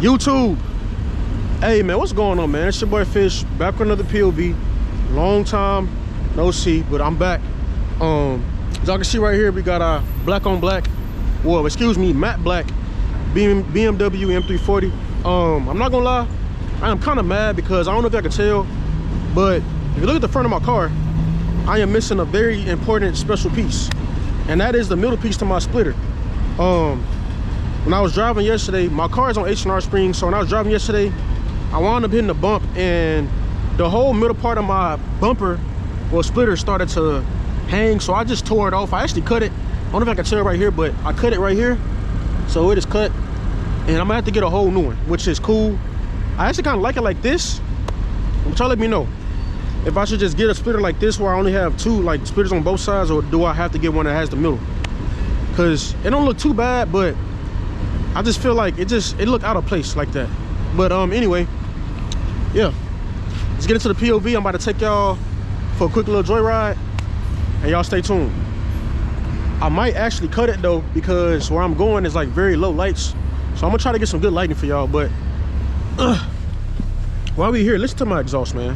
YouTube. Hey man, what's going on, man? It's your boy Fish, back with another POV. Long time no see, but I'm back. As y'all can see right here, we got our black on black, well, excuse me, matte black BMW M340. I'm not gonna lie, I am kind of mad because I don't know if y'all can tell, but if you look at the front of my car, I am missing a very important special piece, and that is the middle piece to my splitter. When I was driving yesterday, my car is on H&R springs, so when I was driving yesterday, I wound up hitting a bump, and the whole middle part of my bumper, well, splitter, started to hang, so I just tore it off. I actually cut it. I don't know if I can tell right here, but I cut it right here, so it is cut, and I'm gonna have to get a whole new one, which is cool. I actually kind of like it like this, but y'all let me know if I should just get a splitter like this where I only have two like splitters on both sides, or do I have to get one that has the middle? Because it don't look too bad, but I just feel like it looked out of place like that. But anyway, yeah, let's get into the POV. I'm about to take y'all for a quick little joyride, and y'all stay tuned. I might actually cut it though, because where I'm going is like very low lights, so I'm gonna try to get some good lighting for y'all. But while we here, listen to my exhaust, man.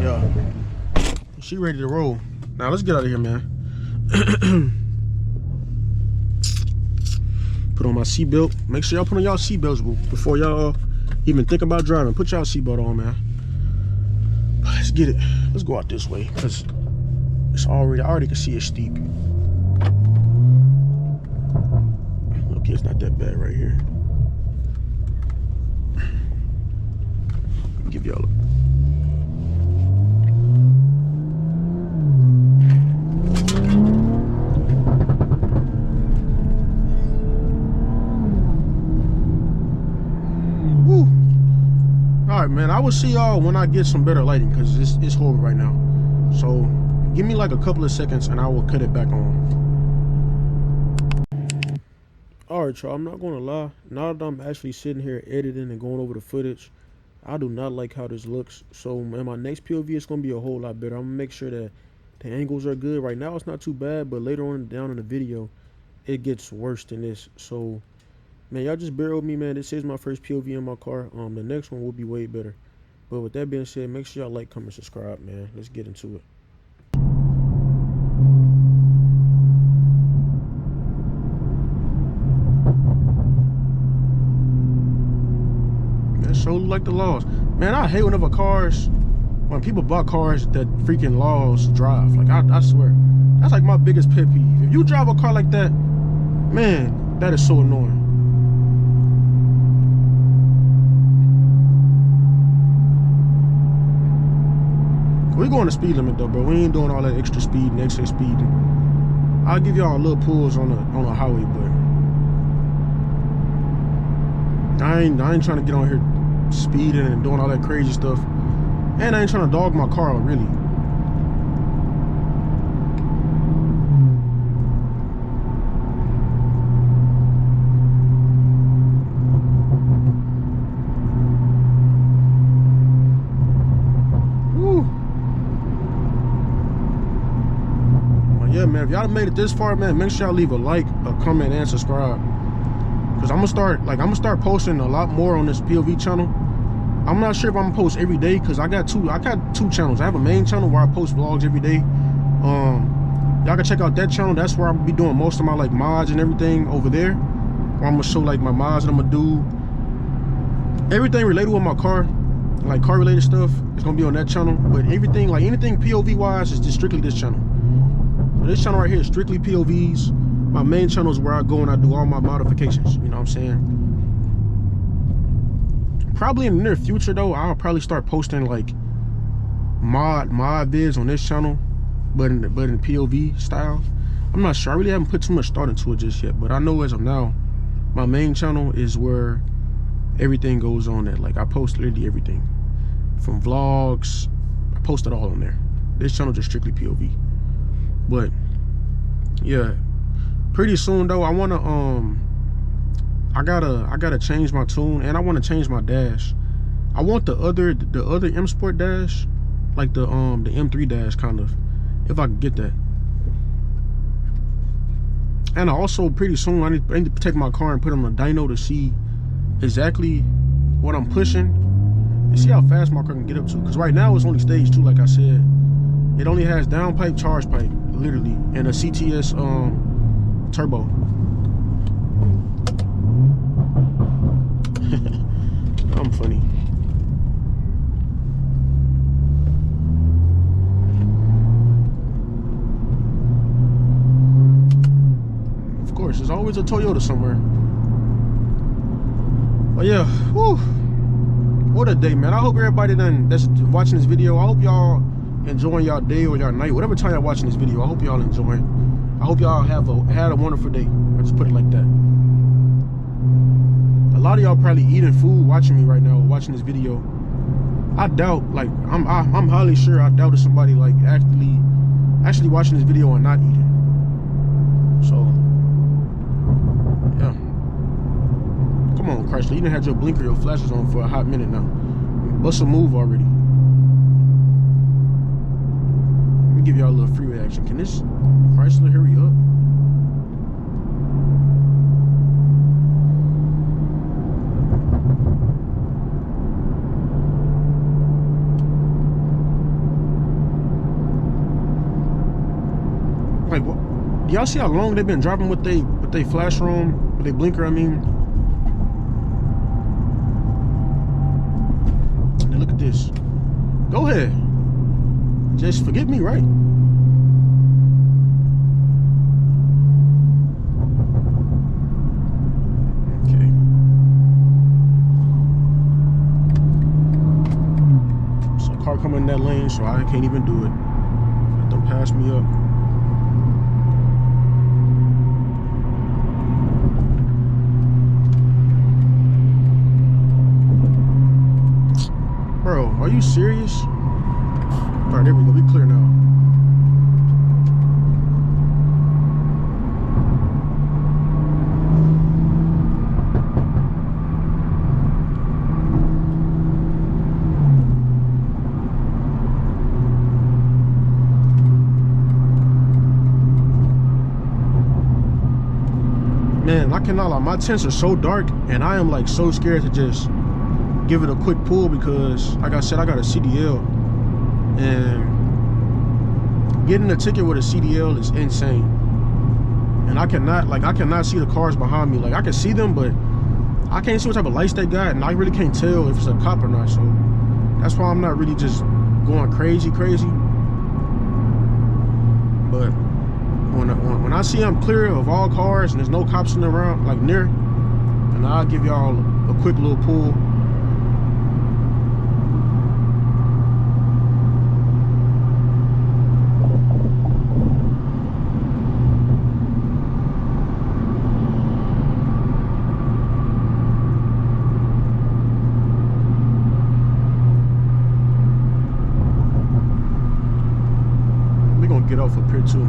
Yeah, she ready to roll. Now let's get out of here, man. Put on my seatbelt. Make sure y'all put on y'all seatbelts before y'all even think about driving. Put y'all seatbelt on, man. Let's get it. Let's go out this way, because it's I already can see it's steep. Okay, it's not that bad right here. Let me give y'all a man. I will see y'all when I get some better lighting, because it's horrible right now. So give me like a couple of seconds and I will cut it back on. All right, y'all, I'm not gonna lie, now that I'm actually sitting here editing and going over the footage, I do not like how this looks. So in my next POV, it's gonna be a whole lot better. I'm gonna make sure that the angles are good. Right now it's not too bad, but later on down in the video it gets worse than this. So man, y'all just bear with me, man. This is my first POV in my car. The next one will be way better. But with that being said, make sure y'all like, comment, subscribe, man. Let's get into it. Man, so like the laws. Man, I hate when people buy cars that freaking laws drive. Like, I swear. That's like my biggest pet peeve. If you drive a car like that, man, that is so annoying. We're going the speed limit though, bro. We ain't doing all that extra speed and excess speeding. I'll give y'all a little pulls on a highway, but I ain't trying to get on here speeding and doing all that crazy stuff. And I ain't trying to dog my car out, really. Yeah, man, if y'all made it this far, man, make sure y'all leave a like, a comment, and subscribe. Because I'm gonna start posting a lot more on this POV channel. I'm not sure if I'm gonna post every day, because I got two channels. I have a main channel where I post vlogs every day. Y'all can check out that channel. That's where I'm gonna be doing most of my like mods and everything over there. Where I'm gonna show like my mods that I'm gonna do. Everything related with my car, like car related stuff, is gonna be on that channel. But everything, like anything POV wise, is just strictly this channel. So this channel right here is strictly POVs. My main channel is where I go and I do all my modifications. You know what I'm saying? Probably in the near future though, I'll probably start posting like mod vids on this channel, but in POV style. I'm not sure. I really haven't put too much thought into it just yet. But I know as of now, my main channel is where everything goes on at. Like I post literally everything. From vlogs, I post it all on there. This channel just strictly POV. But yeah, pretty soon though, I wanna I gotta change my tune, and I want to change my dash. I want the other M Sport dash, like the M3 dash kind of, if I can get that. And also pretty soon I need to take my car and put it on a dyno to see exactly what I'm pushing and see how fast my car can get up to. Because right now it's only stage 2, like I said. It only has downpipe, charge pipe, literally, and a CTS turbo. I'm funny. Of course, there's always a Toyota somewhere. But yeah, whew, what a day, man. I hope everybody that's watching this video, I hope y'all enjoying y'all day or y'all night, whatever time y'all watching this video. I hope y'all enjoying. I hope y'all had a wonderful day. I just put it like that. A lot of y'all probably eating food watching me right now or watching this video. I doubt, like, I'm highly sure I doubt if somebody like actually watching this video and not eating. So yeah, come on, Chrysler, you done had your blinker, your flashes on for a hot minute now. Bust a move already. Let me give y'all a little free reaction. Can this Chrysler hurry up? Like, what? Y'all see how long they've been driving with they flash on, with they blinker, I mean? Now look at this. Go ahead. Just forget me, right? Okay. So car coming in that lane, so I can't even do it. Let them pass me up. Bro, are you serious? All right, there we go. We clear now. Man, I cannot lie. My tints are so dark, and I am like so scared to just give it a quick pull because, like I said, I got a CDL, and getting a ticket with a CDL is insane. And I cannot see the cars behind me. Like, I can see them, but I can't see what type of lights they got, and I really can't tell if it's a cop or not. So that's why I'm not really just going crazy. But when I see I'm clear of all cars and there's no cops in around, like near, and I'll give y'all a quick little pull. Get off up here too.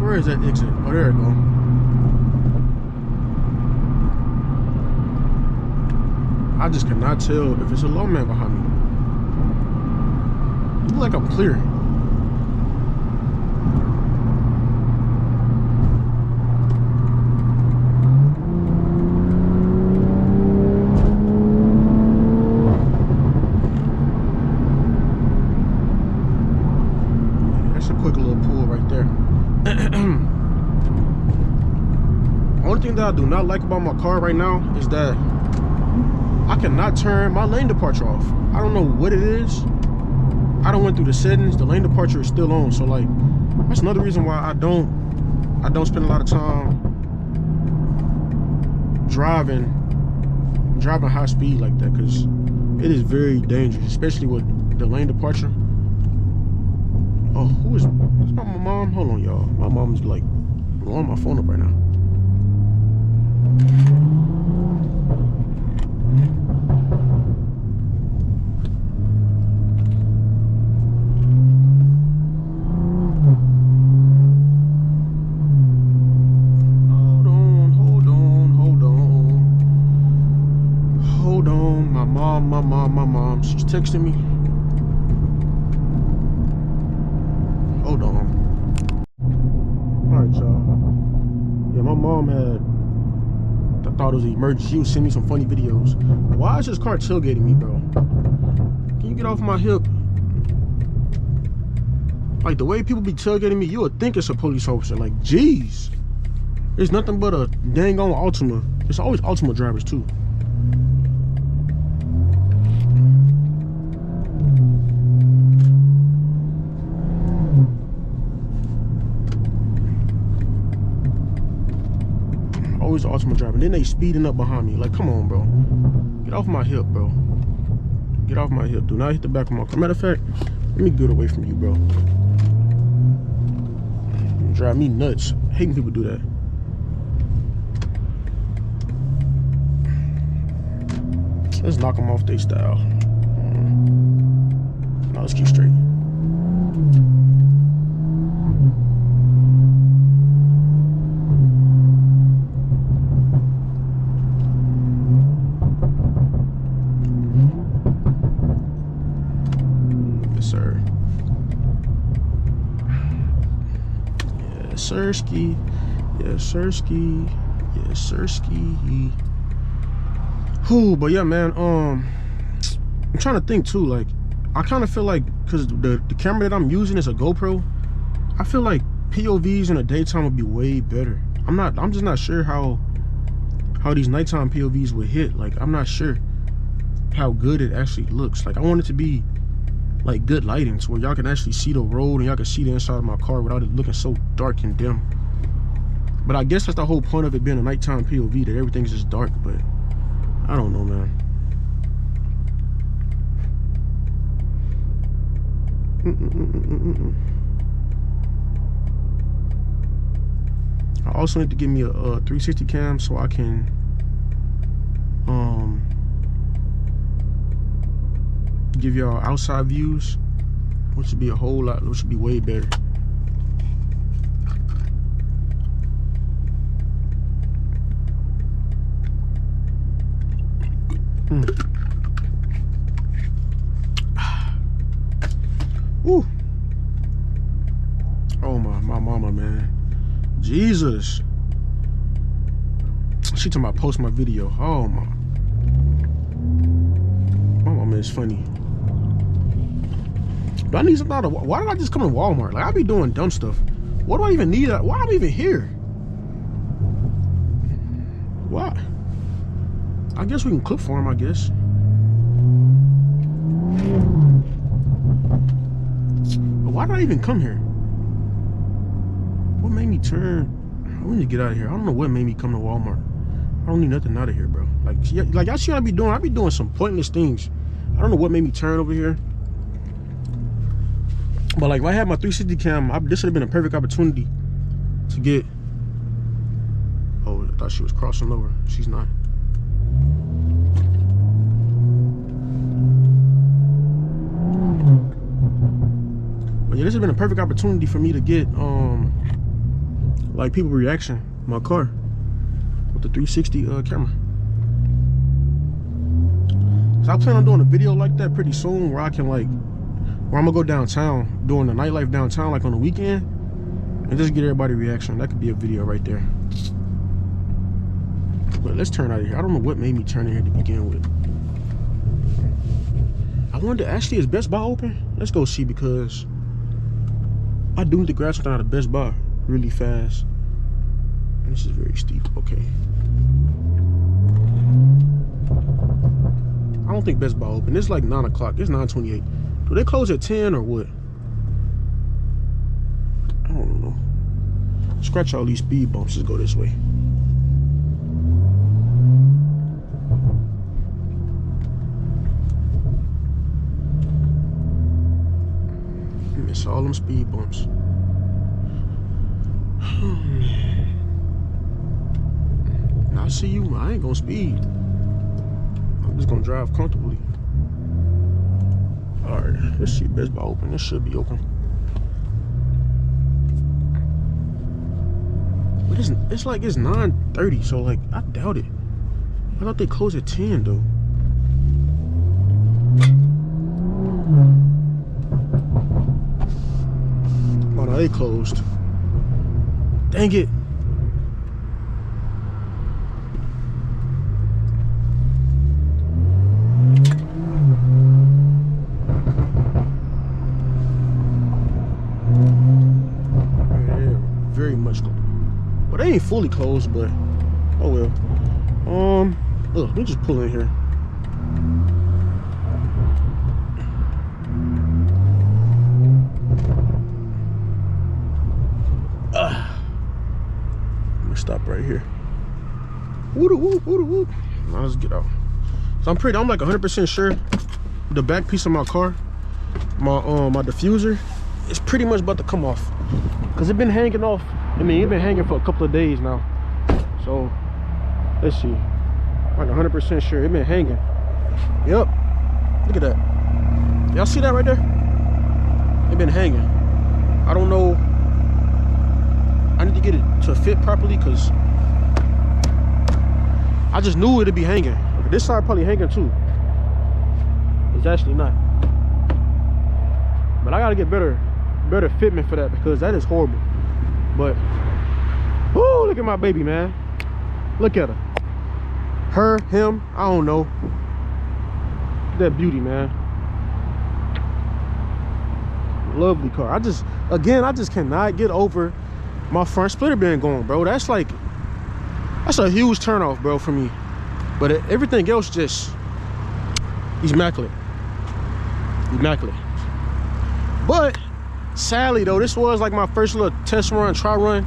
Where is that exit? Oh, there it go. I just cannot tell if it's a low man behind me. Look like I'm clear. Only thing that I do not like about my car right now is that I cannot turn my lane departure off. I don't know what it is. I done went through the settings. The lane departure is still on. So like, that's another reason why I don't spend a lot of time driving high speed like that, because it is very dangerous, especially with the lane departure. Oh, is my mom? Hold on, y'all. My mom's like blowing my phone up right now. Hold on, my mom. She's texting me. Hold on. All right, y'all. Yeah, my mom I thought it was an emergency. She was sending me some funny videos. Why is this car tailgating me, bro? Can you get off my hip? Like, the way people be tailgating me, you would think it's a police officer. Like, jeez. There's nothing but a dang on Altima. It's always Altima drivers, too. Always Altima driving. Then they speeding up behind me. Like, come on, bro. Get off my hip, bro. Get off my hip. Do not hit the back of my car. Matter of fact, let me get away from you, bro. You drive me nuts. I hate when people do that. Let's knock them off their style. Now let's keep straight. Yes, sir. Yes, sirski. Yes, sirski. Yes, sirski. Ooh, but yeah, man, I'm trying to think too. Like, I kind of feel like, because the camera that I'm using is a GoPro, I feel like POVs in the daytime would be way better. I'm just not sure how these nighttime POVs would hit. Like, I'm not sure how good it actually looks. Like, I want it to be like good lighting, so where y'all can actually see the road and y'all can see the inside of my car without it looking so dark and dim. But I guess that's the whole point of it being a nighttime POV, that everything's just dark. But I don't know, man. I also need to give me a 360 cam so I can give y'all outside views, which would be a whole lot, which would be way better. Woo. Oh my mama, man. Jesus. She talking about post my video. Oh my mama is funny. Do I need something? Why did I just come to Walmart? Like, I be doing dumb stuff. What do I even need? Why am I even here? Why? I guess we can clip for him, I guess. But why did I even come here? What made me turn? I need to get out of here. I don't know what made me come to Walmart. I don't need nothing out of here, bro. Like y'all see what I be doing? I be doing some pointless things. I don't know what made me turn over here. But like, if I had my 360 cam, this would have been a perfect opportunity to get. Oh, I thought she was crossing over. She's not. But yeah, this has been a perfect opportunity for me to get like people reaction my car with the 360 camera. So I plan on doing a video like that pretty soon, where I can where I'm gonna go downtown, doing the nightlife downtown, like on the weekend, and just get everybody reaction. That could be a video right there. But let's turn out of here. I don't know what made me turn in here to begin with. I wonder, actually, is Best Buy open? Let's go see, because I do need to grab something out of Best Buy really fast. And this is very steep. Okay. I don't think Best Buy open. It's like 9 o'clock. It's 9:28. Do they close at 10 or what? I don't know. Scratch all these speed bumps. Just go this way. Miss all them speed bumps. Oh, man. Now I see you. I ain't gonna speed. I'm just gonna drive comfortably. All right, let's see. Best Buy open. This should be open. But it's like it's 9:30, so like I doubt it. I thought they closed at 10 though. Oh no, they closed. Dang it. Very much closed. But they ain't fully closed, but oh well. Look, let me just pull in here. Let me stop right here. Woo-da-woo, woo-da-woo. Now let's get out. So I'm like 100% sure the back piece of my car, my diffuser, is pretty much about to come off. Cause it's been hanging off. I mean, it's been hanging for a couple of days now. So let's see. I'm like 100% sure it's been hanging. Yep. Look at that. Y'all see that right there? It's been hanging. I don't know. I need to get it to fit properly because I just knew it'd be hanging. Okay, this side probably hanging too. It's actually not. But I gotta get better fitment for that because that is horrible. But whoo, look at my baby, man. Look at her. Her, him, I don't know. That beauty, man. Lovely car. I just cannot get over my front splitter being gone, bro. That's a huge turnoff, bro, for me. But everything else just immaculate. But sadly though, this was like my first little test run, try run.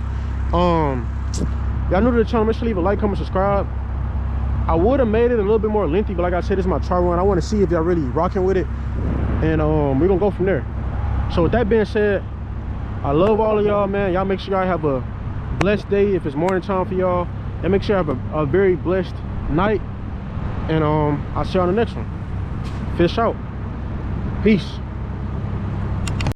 Y'all new to the channel, make sure to leave a like, comment, subscribe. I would have made it a little bit more lengthy, but like I said, this is my try run. I want to see if y'all really rocking with it, and we're gonna go from there. So with that being said, I love all of y'all, man. Y'all make sure y'all have a blessed day if it's morning time for y'all, and make sure you have a very blessed night, and I'll see you on the next one. Fish out. Peace.